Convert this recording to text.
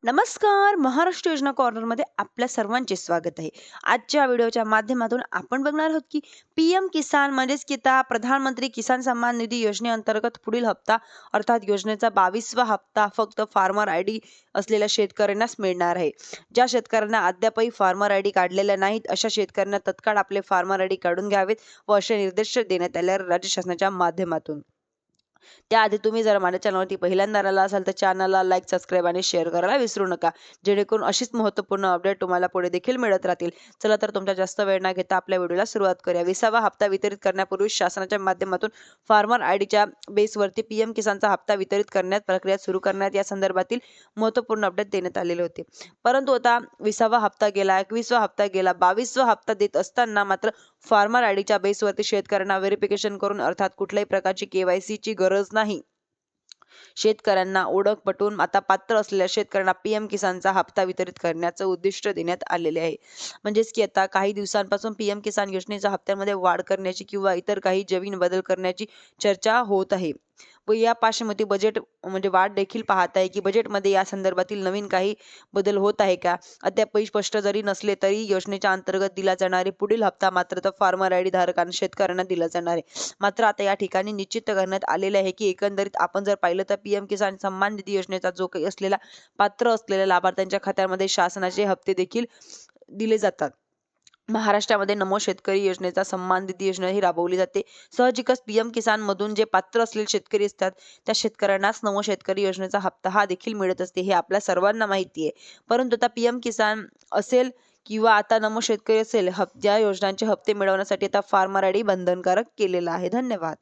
नमस्कार. महाराष्ट्र योजना कॉर्नरमध्ये आपल्या सर्वांचे स्वागत आहे. आजच्या व्हिडिओच्या माध्यमातून आपण बघणार आहोत की पीएम किसान म्हणजेच की आता प्रधानमंत्री किसान सन्मान निधी योजनेअंतर्गत पुढील हप्ता अर्थात योजनेचा 22वा हप्ता फक्त फार्मर आयडी असलेल्या शेतकऱ्यांनाच मिळणार आहे. ज्या शेतकऱ्यांना अद्यापही फार्मर आयडी काढलेल्या नाहीत अशा शेतकऱ्यांना तत्काळ आपले फार्मर आयडी काढून घ्यावेत व असे निर्देश देण्यात आले आहे राज्य शासनाच्या माध्यमातून. त्याआधी तुम्ही जर माझ्या चॅनलवरती पहिल्यांदा आला असाल तर चॅनलला लाईक, सबस्क्राईब आणि शेअर करायला विसरू नका. जेणेकरून अशीच महत्त्वपूर्ण अपडेट तुम्हाला पुढे देखील मिळत राहतील. चला तर तुमचा जास्त वेळ न घेता आपल्या व्हिडिओला सुरुवात करूया. 20वा हप्ता वितरित करण्यापूर्वी शासनाच्या माध्यमातून फार्मर आयडीच्या बेसवरती पीएम किसानचा हप्ता वितरित करण्यात प्रक्रिया सुरू करण्यात या संदर्भातील महत्त्वपूर्ण अपडेट देण्यात आलेले होते. परंतु आता 20वा हप्ता गेला, 21वा हप्ता गेला, 22वा हप्ता देत असताना मात्र फार्मर आयडीच्या बेसवरती शेतकऱ्यांना व्हेरिफिकेशन करून अर्थात कुठल्याही प्रकारची केवायसीची गरज नाही. शेतकऱ्यांना ओळख पटवून आता पात्र असलेल्या शेतकऱ्यांना पीएम किसानचा हप्ता वितरित करण्याचं उद्दिष्ट देण्यात आलेले आहे. म्हणजेच की आता काही दिवसांपासून पीएम किसान योजनेच्या हप्त्यामध्ये वाढ करण्याची किंवा इतर काही जमीन बदल करण्याची चर्चा होत आहे. व या पार्श्वभूमीवर बजेट म्हणजे वाढ देखील पाहत आहे की बजेटमध्ये या संदर्भातील नवीन काही बदल होत आहे का? अद्यापही स्पष्ट जरी नसले तरी योजनेच्या अंतर्गत दिला जाणारे पुढील हप्ता मात्र तर फार्मर आयडी धारकांना शेतकऱ्यांना दिला जाणार आहे. मात्र आता या ठिकाणी निश्चित करण्यात आलेले आहे की एकंदरीत आपण जर पाहिलं तर पीएम किसान सन्मान निधी योजनेचा जो काही असलेला पात्र असलेल्या लाभार्थ्यांच्या खात्यामध्ये शासनाचे हप्ते देखील दिले जातात. महाराष्ट्रामध्ये नमो शेतकरी योजनेचा सन्मान निधी योजना ही राबवली जाते. साहजिकच पीएम किसान मधून जे पात्र असलेले शेतकरी असतात त्या शेतकऱ्यांनाच नमो शेतकरी योजनेचा हप्ता हा देखील मिळत असते हे आपल्या सर्वांना माहिती आहे. परंतु आता पीएम किसान असेल किंवा आता नमो शेतकरी असेल ज्या योजनांचे हप्ते मिळवण्यासाठी आता फार्मर आयडी बंधनकारक केलेला आहे. धन्यवाद.